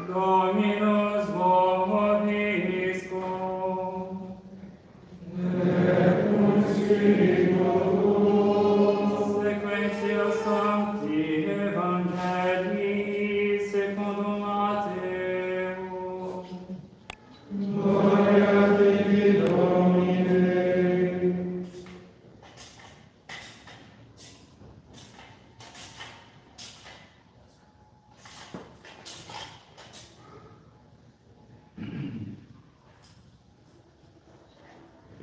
Dominus vobiscum. Et cum spiritu tuo. Sequentia Sancti Evangelii secundum Mateo. Gloria a Tibi, Domine.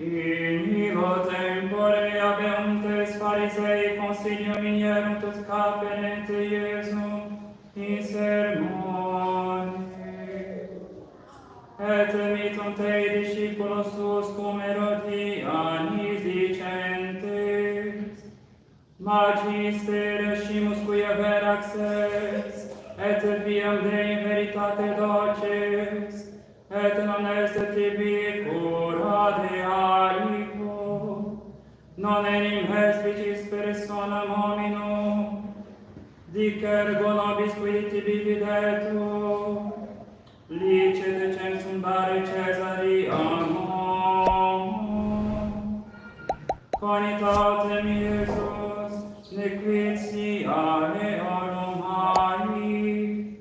In illo tempore habentes Pharisei consilium inierunt ut caperente Iesum in sermone. Et mittunt ei discipulos suos cum Herodianis dicentes, Magister escimus quia verax est, et viam Dei in veritate doces, et non est tibi cura de aliquo, non enim hespicis personam hominum, dic ergo nobis qui tibi videtur, licet censum dare Caesariam homo. Conitatem Iesus, nequid sia eorum hai,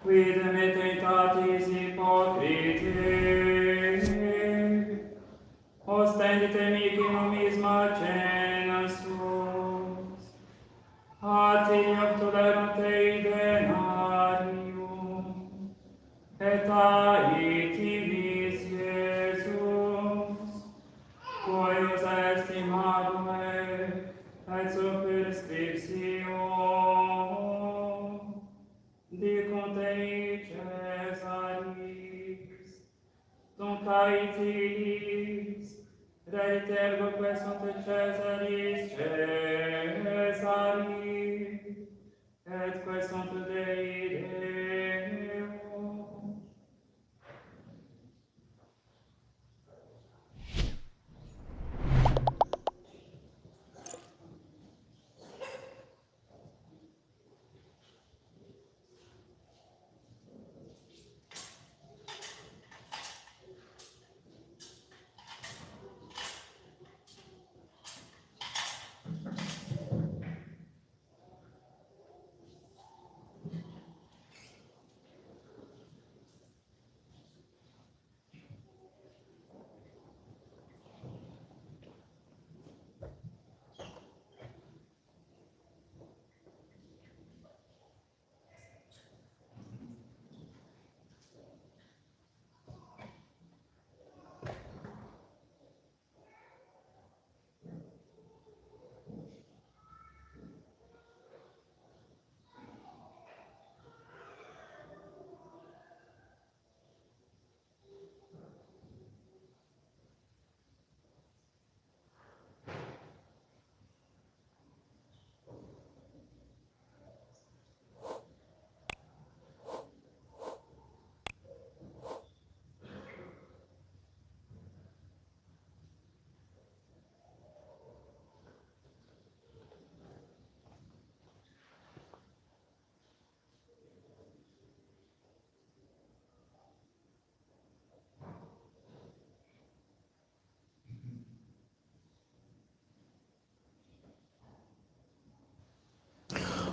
quid metentatis hypocrite, ostendite mihi numisma cena sus, atilium tolerunt ei denarium, et aetilis Iesus, cuius estimadum et superscriptio, dicunt ei Caesaris, tunc aetilis, redit ergo quae sunt Caesaris Caesari, et quae sunt Dei Deo.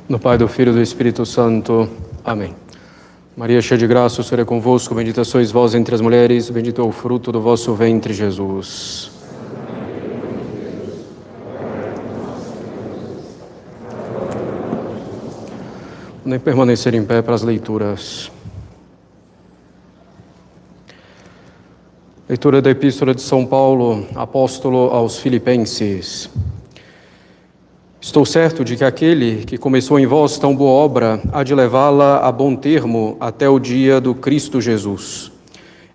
No Pai, do Filho e do Espírito Santo. Amém. Maria, cheia de graça, o Senhor é convosco, bendita sois vós entre as mulheres, bendito é o fruto do vosso ventre, Jesus. Nem permanecer em pé para as leituras. Leitura da Epístola de São Paulo, apóstolo aos Filipenses. Estou certo de que aquele que começou em vós tão boa obra há de levá-la a bom termo até o dia do Cristo Jesus.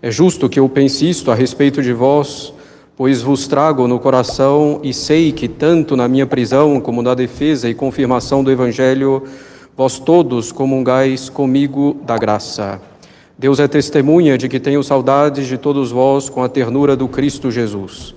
É justo que eu pense isto a respeito de vós, pois vos trago no coração e sei que tanto na minha prisão como na defesa e confirmação do Evangelho, vós todos comungais comigo da graça. Deus é testemunha de que tenho saudades de todos vós com a ternura do Cristo Jesus.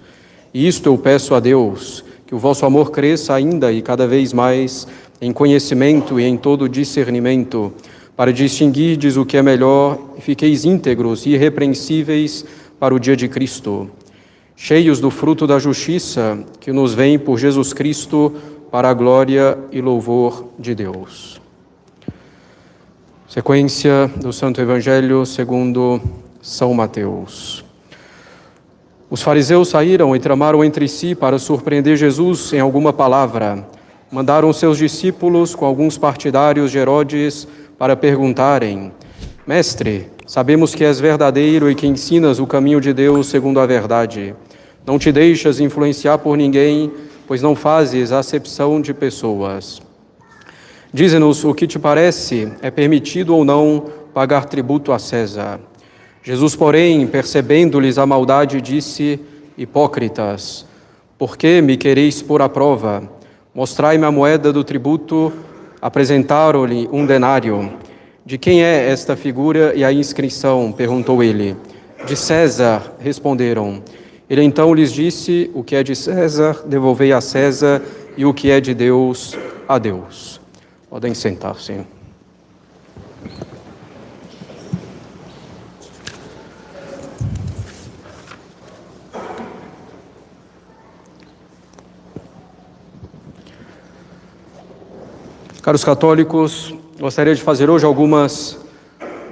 E isto eu peço a Deus, que o vosso amor cresça ainda e cada vez mais em conhecimento e em todo discernimento, para distinguirdes o que é melhor e fiqueis íntegros e irrepreensíveis para o dia de Cristo, cheios do fruto da justiça que nos vem por Jesus Cristo, para a glória e louvor de Deus. Sequência do Santo Evangelho segundo São Mateus. Os fariseus saíram e tramaram entre si para surpreender Jesus em alguma palavra. Mandaram seus discípulos com alguns partidários de Herodes para perguntarem: Mestre, sabemos que és verdadeiro e que ensinas o caminho de Deus segundo a verdade. Não te deixas influenciar por ninguém, pois não fazes acepção de pessoas. Dize-nos o que te parece, é permitido ou não pagar tributo a César? Jesus, porém, percebendo-lhes a maldade, disse: Hipócritas, por que me quereis pôr à prova? Mostrai-me a moeda do tributo. Apresentaram-lhe um denário. De quem é esta figura e a inscrição? Perguntou ele. De César, responderam. Ele então lhes disse: O que é de César, devolvei a César, e o que é de Deus, a Deus. Podem sentar-se. Caros católicos, gostaria de fazer hoje algumas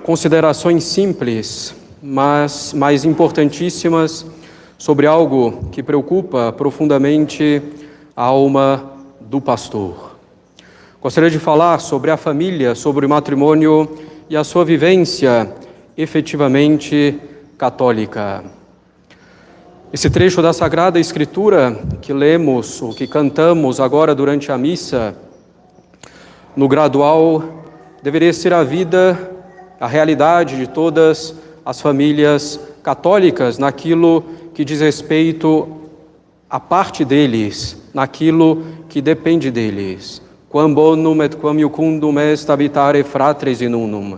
considerações simples, mas mais importantíssimas, sobre algo que preocupa profundamente a alma do pastor. Gostaria de falar sobre a família, sobre o matrimônio e a sua vivência efetivamente católica. Esse trecho da Sagrada Escritura que lemos, ou que cantamos agora durante a missa, no gradual, deveria ser a vida, a realidade de todas as famílias católicas, naquilo que diz respeito à parte deles, naquilo que depende deles. Quam bonum et quam iucundum est habitare fratres in unum.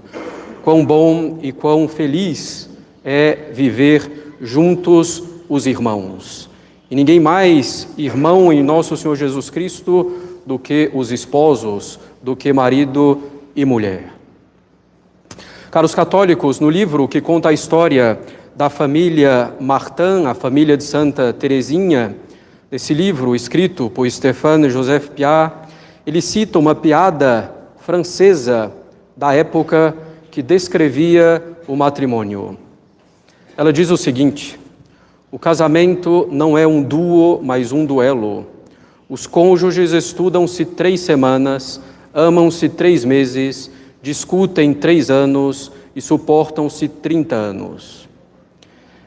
Quão bom e quão feliz é viver juntos os irmãos. E ninguém mais irmão em nosso Senhor Jesus Cristo do que os esposos, do que marido e mulher. Caros católicos, no livro que conta a história da família Martin, a família de Santa Teresinha, nesse livro escrito por Stéphane Joseph Piat, ele cita uma piada francesa da época que descrevia o matrimônio. Ela diz o seguinte: o casamento não é um duo, mas um duelo. Os cônjuges estudam-se 3 semanas, amam-se 3 meses, discutem 3 anos e suportam-se 30 anos.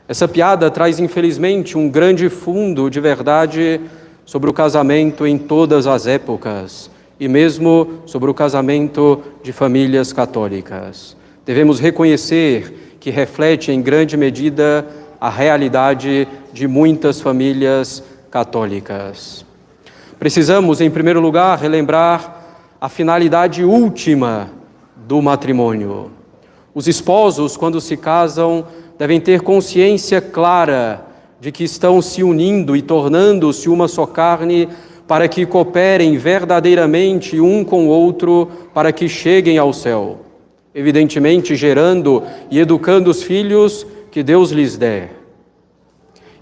Essa piada traz, infelizmente, um grande fundo de verdade sobre o casamento em todas as épocas e mesmo sobre o casamento de famílias católicas. Devemos reconhecer que reflete em grande medida a realidade de muitas famílias católicas. Precisamos, em primeiro lugar, relembrar a finalidade última do matrimônio. Os esposos, quando se casam, devem ter consciência clara de que estão se unindo e tornando-se uma só carne para que cooperem verdadeiramente um com o outro para que cheguem ao céu, evidentemente gerando e educando os filhos que Deus lhes der.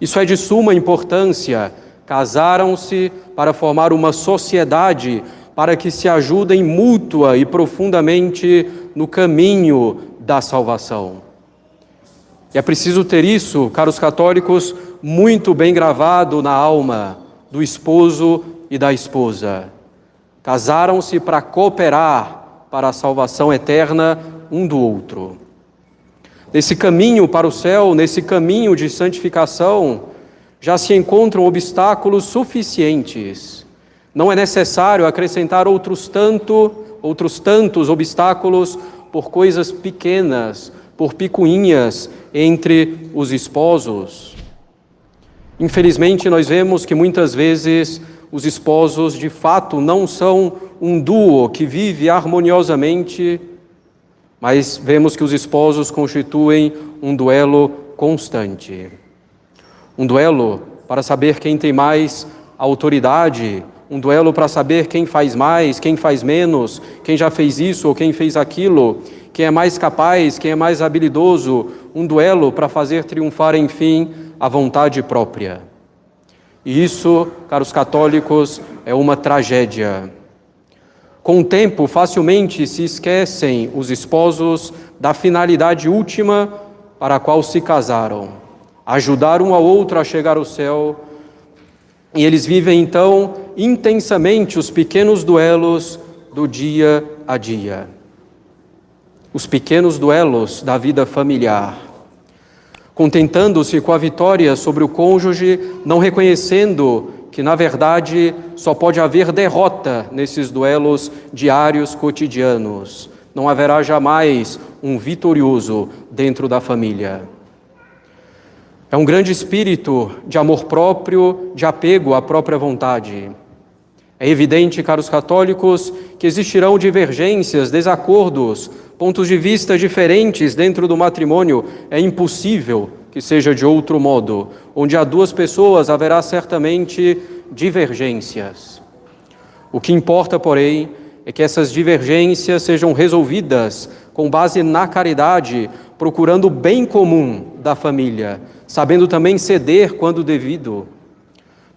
Isso é de suma importância. Casaram-se para formar uma sociedade para que se ajudem mútua e profundamente no caminho da salvação. E é preciso ter isso, caros católicos, muito bem gravado na alma do esposo e da esposa. Casaram-se para cooperar para a salvação eterna um do outro. Nesse caminho para o céu, nesse caminho de santificação, já se encontram obstáculos suficientes. Não é necessário acrescentar outros tantos obstáculos por coisas pequenas, por picuinhas entre os esposos. Infelizmente, nós vemos que muitas vezes os esposos, de fato, não são um duo que vive harmoniosamente, mas vemos que os esposos constituem um duelo constante. Um duelo para saber quem tem mais autoridade, um duelo para saber quem faz mais, quem faz menos, quem já fez isso ou quem fez aquilo, quem é mais capaz, quem é mais habilidoso, um duelo para fazer triunfar, enfim, a vontade própria. E isso, caros católicos, é uma tragédia. Com o tempo, facilmente se esquecem os esposos da finalidade última para a qual se casaram, ajudar um ao outro a chegar ao céu, e eles vivem então intensamente os pequenos duelos do dia a dia, os pequenos duelos da vida familiar, contentando-se com a vitória sobre o cônjuge, não reconhecendo que, na verdade, só pode haver derrota nesses duelos diários, cotidianos. Não haverá jamais um vitorioso dentro da família. É um grande espírito de amor próprio, de apego à própria vontade. É evidente, caros católicos, que existirão divergências, desacordos, pontos de vista diferentes dentro do matrimônio. É impossível que seja de outro modo. Onde há duas pessoas, haverá certamente divergências. O que importa, porém, é que essas divergências sejam resolvidas com base na caridade, procurando o bem comum da família, sabendo também ceder quando devido.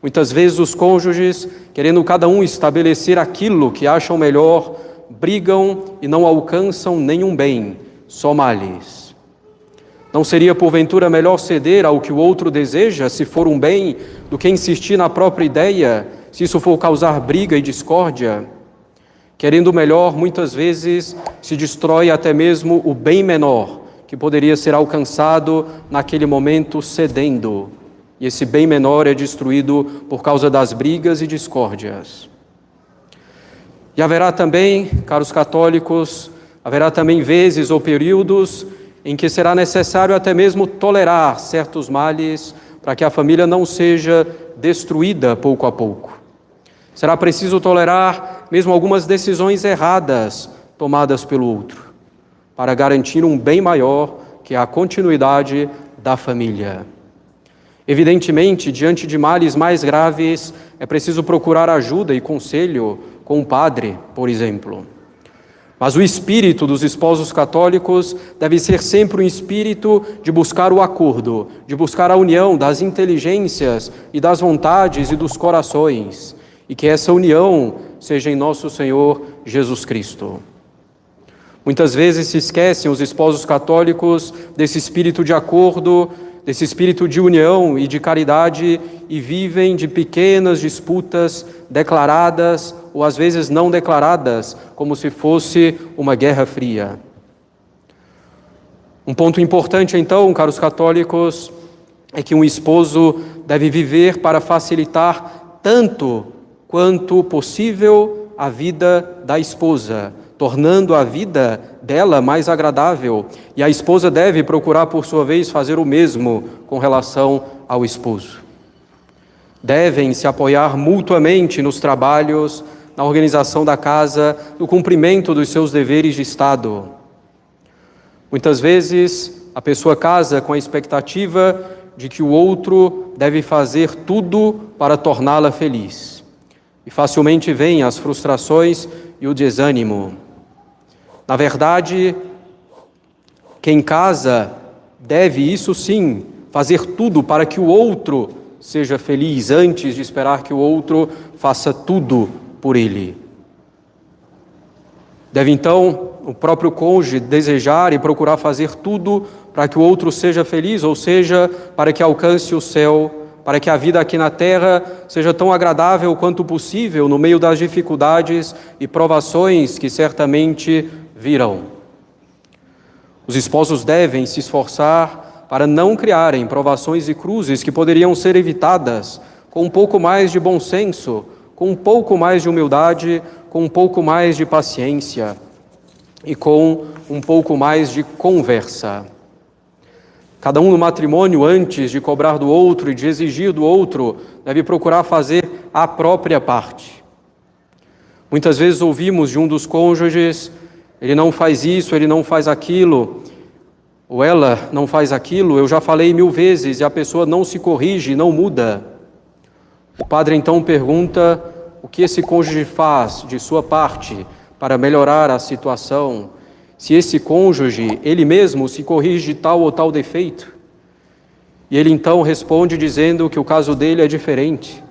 Muitas vezes os cônjuges, querendo cada um estabelecer aquilo que acham melhor, brigam e não alcançam nenhum bem, só males. Não seria, porventura, melhor ceder ao que o outro deseja, se for um bem, do que insistir na própria ideia, se isso for causar briga e discórdia? Querendo o melhor, muitas vezes se destrói até mesmo o bem menor, que poderia ser alcançado naquele momento cedendo. E esse bem menor é destruído por causa das brigas e discórdias. E haverá também, caros católicos, haverá também vezes ou períodos em que será necessário até mesmo tolerar certos males para que a família não seja destruída pouco a pouco. Será preciso tolerar mesmo algumas decisões erradas tomadas pelo outro, para garantir um bem maior, que é a continuidade da família. Evidentemente, diante de males mais graves, é preciso procurar ajuda e conselho com o padre, por exemplo. Mas o espírito dos esposos católicos deve ser sempre um espírito de buscar o acordo, de buscar a união das inteligências e das vontades e dos corações, e que essa união seja em nosso Senhor Jesus Cristo. Muitas vezes se esquecem os esposos católicos desse espírito de acordo, desse espírito de união e de caridade, e vivem de pequenas disputas declaradas ou às vezes não declaradas, como se fosse uma guerra fria. Um ponto importante então, caros católicos, é que um esposo deve viver para facilitar tanto quanto possível a vida da esposa, tornando a vida dela mais agradável, e a esposa deve procurar, por sua vez, fazer o mesmo com relação ao esposo. Devem se apoiar mutuamente nos trabalhos, na organização da casa, no cumprimento dos seus deveres de Estado. Muitas vezes, a pessoa casa com a expectativa de que o outro deve fazer tudo para torná-la feliz. E facilmente vêm as frustrações e o desânimo. Na verdade, quem casa deve, isso sim, fazer tudo para que o outro seja feliz, antes de esperar que o outro faça tudo por ele. Deve então o próprio cônjuge desejar e procurar fazer tudo para que o outro seja feliz, ou seja, para que alcance o céu, para que a vida aqui na terra seja tão agradável quanto possível no meio das dificuldades e provações que certamente virão. Os esposos devem se esforçar para não criarem provações e cruzes que poderiam ser evitadas com um pouco mais de bom senso, com um pouco mais de humildade, com um pouco mais de paciência e com um pouco mais de conversa. Cada um no matrimônio, antes de cobrar do outro e de exigir do outro, deve procurar fazer a própria parte. Muitas vezes ouvimos de um dos cônjuges ele não faz isso, ele não faz aquilo, ou ela não faz aquilo, eu já falei 1000 vezes e a pessoa não se corrige, não muda. O padre então pergunta o que esse cônjuge faz de sua parte para melhorar a situação, se esse cônjuge, ele mesmo, se corrige de tal ou tal defeito. E ele então responde dizendo que o caso dele é diferente,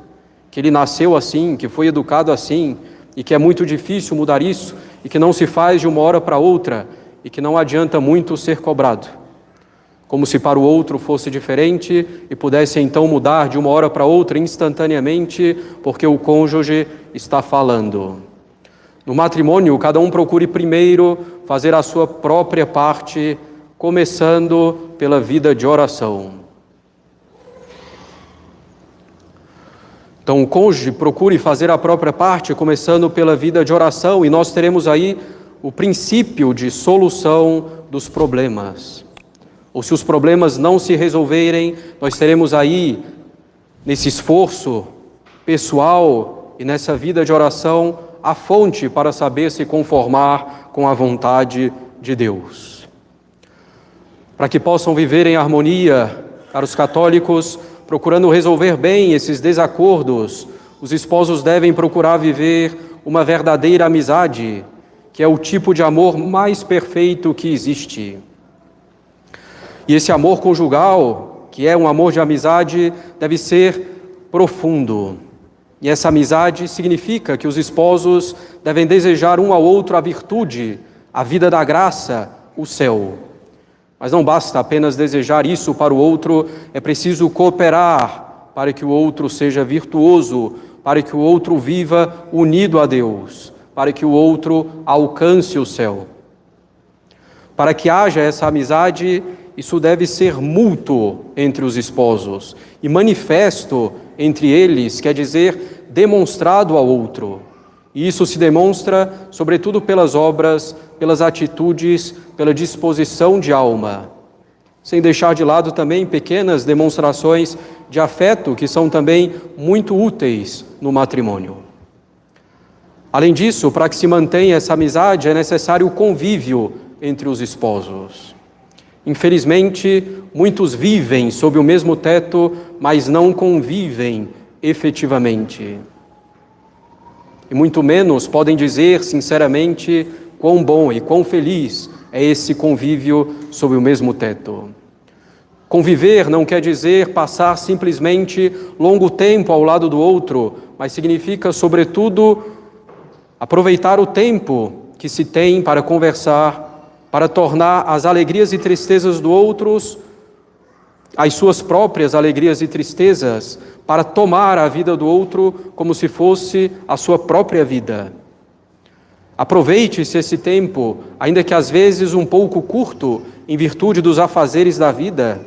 que ele nasceu assim, que foi educado assim, e que é muito difícil mudar isso, e que não se faz de uma hora para outra, e que não adianta muito ser cobrado. Como se para o outro fosse diferente e pudesse então mudar de uma hora para outra instantaneamente, porque o cônjuge está falando. No matrimônio, cada um procure primeiro fazer a sua própria parte, começando pela vida de oração. Então, o cônjuge procure fazer a própria parte, começando pela vida de oração, e nós teremos aí o princípio de solução dos problemas. Ou se os problemas não se resolverem, nós teremos aí, nesse esforço pessoal e nessa vida de oração, a fonte para saber se conformar com a vontade de Deus. Para que possam viver em harmonia, caros católicos, procurando resolver bem esses desacordos, os esposos devem procurar viver uma verdadeira amizade, que é o tipo de amor mais perfeito que existe. E esse amor conjugal, que é um amor de amizade, deve ser profundo. E essa amizade significa que os esposos devem desejar um ao outro a virtude, a vida da graça, o céu. Mas não basta apenas desejar isso para o outro, é preciso cooperar para que o outro seja virtuoso, para que o outro viva unido a Deus, para que o outro alcance o céu. Para que haja essa amizade, isso deve ser mútuo entre os esposos e manifesto entre eles, quer dizer, demonstrado ao outro. E isso se demonstra, sobretudo, pelas obras, pelas atitudes, pela disposição de alma. Sem deixar de lado também pequenas demonstrações de afeto, que são também muito úteis no matrimônio. Além disso, para que se mantenha essa amizade, é necessário o convívio entre os esposos. Infelizmente, muitos vivem sob o mesmo teto, mas não convivem efetivamente. E muito menos podem dizer sinceramente quão bom e quão feliz é esse convívio sob o mesmo teto. Conviver não quer dizer passar simplesmente longo tempo ao lado do outro, mas significa, sobretudo, aproveitar o tempo que se tem para conversar, para tornar as alegrias e tristezas do outro as suas próprias alegrias e tristezas, para tomar a vida do outro como se fosse a sua própria vida. Aproveite-se esse tempo, ainda que às vezes um pouco curto, em virtude dos afazeres da vida.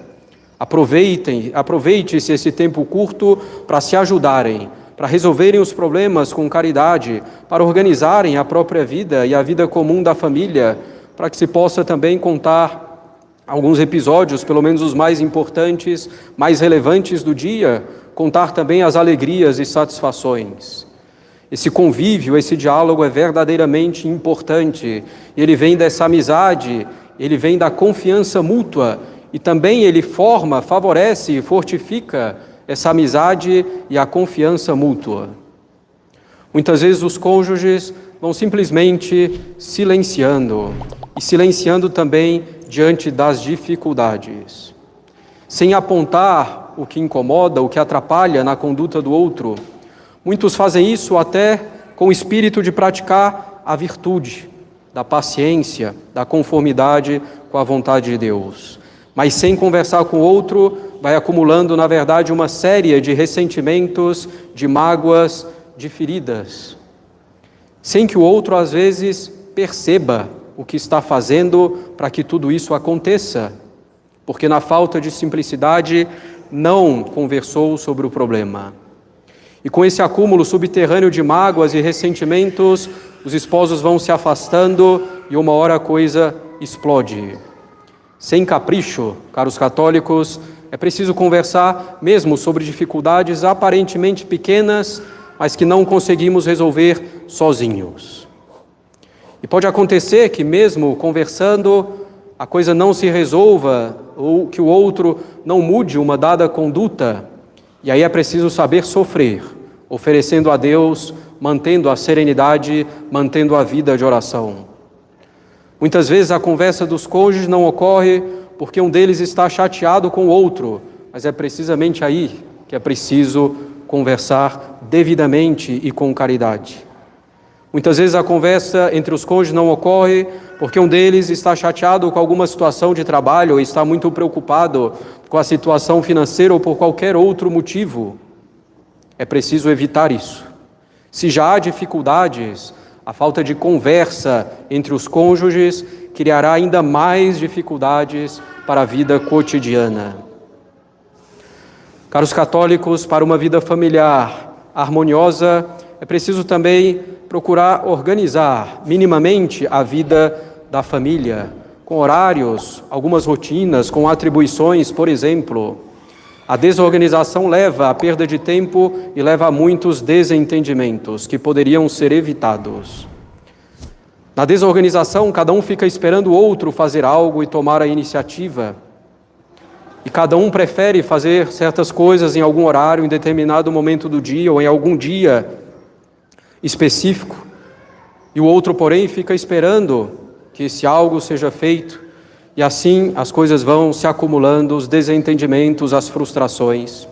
Aproveite-se esse tempo curto para se ajudarem, para resolverem os problemas com caridade, para organizarem a própria vida e a vida comum da família, para que se possa também contar alguns episódios, pelo menos os mais importantes, mais relevantes do dia, contar também as alegrias e satisfações. Esse convívio, esse diálogo é verdadeiramente importante. Ele vem dessa amizade, ele vem da confiança mútua e também ele forma, favorece e fortifica essa amizade e a confiança mútua. Muitas vezes os cônjuges vão simplesmente silenciando e silenciando também diante das dificuldades, sem apontar o que incomoda, o que atrapalha na conduta do outro. Muitos fazem isso até com o espírito de praticar a virtude, da paciência, da conformidade com a vontade de Deus. Mas sem conversar com o outro, vai acumulando, na verdade, uma série de ressentimentos, de mágoas, de feridas, sem que o outro, às vezes, perceba o que está fazendo para que tudo isso aconteça, porque na falta de simplicidade não conversou sobre o problema. E com esse acúmulo subterrâneo de mágoas e ressentimentos, os esposos vão se afastando e uma hora a coisa explode. Sem capricho, caros católicos, é preciso conversar mesmo sobre dificuldades aparentemente pequenas, mas que não conseguimos resolver sozinhos. E pode acontecer que mesmo conversando, a coisa não se resolva ou que o outro não mude uma dada conduta. E aí é preciso saber sofrer, oferecendo a Deus, mantendo a serenidade, mantendo a vida de oração. Muitas vezes a conversa dos cônjuges não ocorre porque um deles está chateado com o outro, mas é precisamente aí que é preciso conversar devidamente e com caridade. Muitas vezes a conversa entre os cônjuges não ocorre porque um deles está chateado com alguma situação de trabalho ou está muito preocupado com a situação financeira ou por qualquer outro motivo. É preciso evitar isso. Se já há dificuldades, a falta de conversa entre os cônjuges criará ainda mais dificuldades para a vida cotidiana. Caros católicos, para uma vida familiar harmoniosa, é preciso também procurar organizar minimamente a vida da família, com horários, algumas rotinas, com atribuições, por exemplo. A desorganização leva à perda de tempo e leva a muitos desentendimentos que poderiam ser evitados. Na desorganização, cada um fica esperando o outro fazer algo e tomar a iniciativa. E cada um prefere fazer certas coisas em algum horário, em determinado momento do dia ou em algum dia específico. E o outro, porém, fica esperando que esse algo seja feito. E assim as coisas vão se acumulando, os desentendimentos, as frustrações.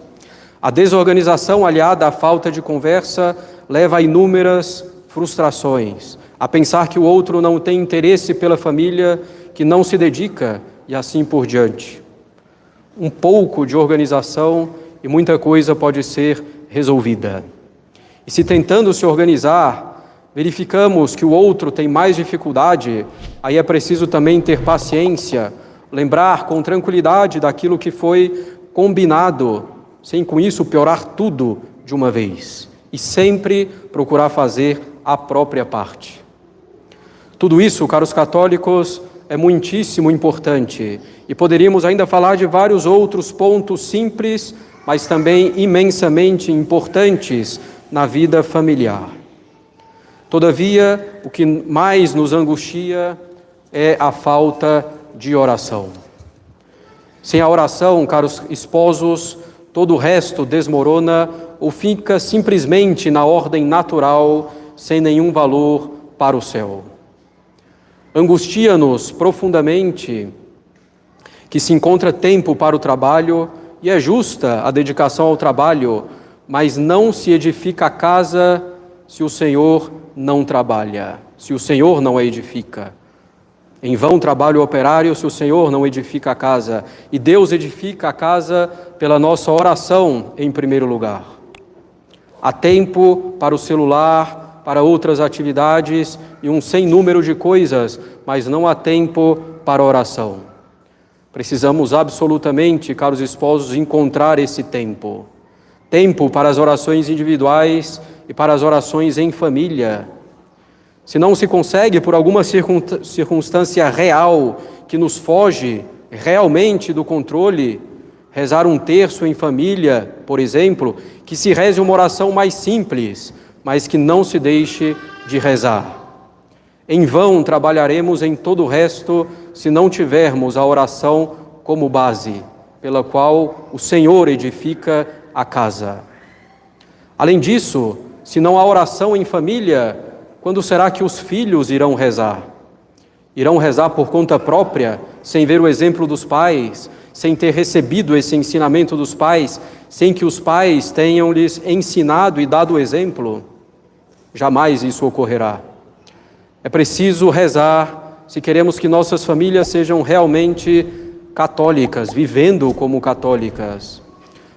A desorganização aliada à falta de conversa leva a inúmeras frustrações, a pensar que o outro não tem interesse pela família, que não se dedica e assim por diante. Um pouco de organização e muita coisa pode ser resolvida. E se tentando se organizar, verificamos que o outro tem mais dificuldade, aí é preciso também ter paciência, lembrar com tranquilidade daquilo que foi combinado, sem com isso piorar tudo de uma vez. E sempre procurar fazer a própria parte. Tudo isso, caros católicos, é muitíssimo importante. E poderíamos ainda falar de vários outros pontos simples, mas também imensamente importantes na vida familiar. Todavia, o que mais nos angustia é a falta de oração. Sem a oração, caros esposos, todo o resto desmorona ou fica simplesmente na ordem natural, sem nenhum valor para o céu. Angustia-nos profundamente que se encontra tempo para o trabalho, e é justa a dedicação ao trabalho, mas não se edifica a casa se o Senhor não trabalha, se o Senhor não a edifica. Em vão trabalha o operário se o Senhor não edifica a casa. E Deus edifica a casa pela nossa oração em primeiro lugar. Há tempo para o celular, para outras atividades e um sem número de coisas, mas não há tempo para a oração. Precisamos absolutamente, caros esposos, encontrar esse tempo. Tempo para as orações individuais e para as orações em família. Se não se consegue, por alguma circunstância real que nos foge realmente do controle, rezar um terço em família, por exemplo, que se reze uma oração mais simples, mas que não se deixe de rezar. Em vão trabalharemos em todo o resto se não tivermos a oração como base, pela qual o Senhor edifica a casa. Além disso, se não há oração em família, quando será que os filhos irão rezar? Irão rezar por conta própria, sem ver o exemplo dos pais, sem ter recebido esse ensinamento dos pais, sem que os pais tenham lhes ensinado e dado o exemplo? Jamais isso ocorrerá. É preciso rezar se queremos que nossas famílias sejam realmente católicas, vivendo como católicas.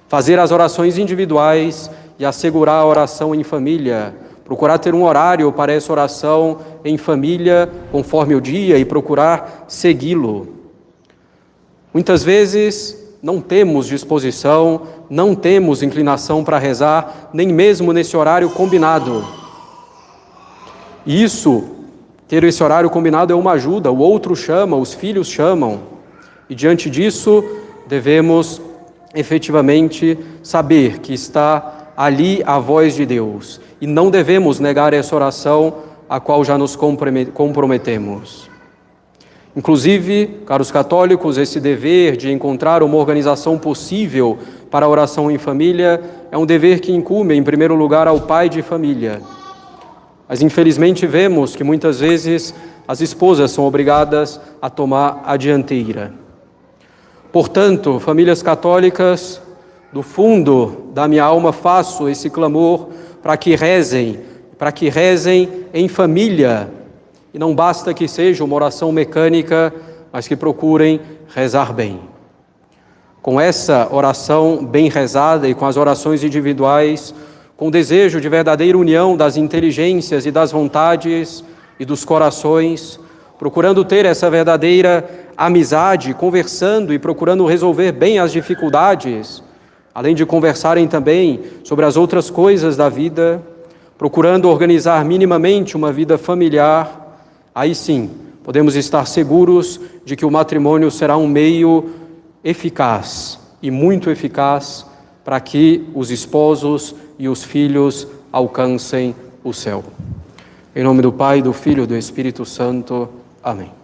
Fazer as orações individuais e assegurar a oração em família. Procurar ter um horário para essa oração em família, conforme o dia, e procurar segui-lo. Muitas vezes não temos disposição, não temos inclinação para rezar, nem mesmo nesse horário combinado. E isso, ter esse horário combinado é uma ajuda, o outro chama, os filhos chamam. E diante disso, devemos efetivamente saber que está ali a voz de Deus. E não devemos negar essa oração a qual já nos comprometemos. Inclusive, caros católicos, esse dever de encontrar uma organização possível para a oração em família é um dever que incumbe, em primeiro lugar, ao pai de família. Mas, infelizmente, vemos que muitas vezes as esposas são obrigadas a tomar a dianteira. Portanto, famílias católicas, do fundo da minha alma faço esse clamor para que rezem em família. E não basta que seja uma oração mecânica, mas que procurem rezar bem. Com essa oração bem rezada e com as orações individuais, com o desejo de verdadeira união das inteligências e das vontades e dos corações, procurando ter essa verdadeira amizade, conversando e procurando resolver bem as dificuldades, além de conversarem também sobre as outras coisas da vida, procurando organizar minimamente uma vida familiar, aí sim, podemos estar seguros de que o matrimônio será um meio eficaz e muito eficaz para que os esposos e os filhos alcancem o céu. Em nome do Pai, do Filho e do Espírito Santo. Amém.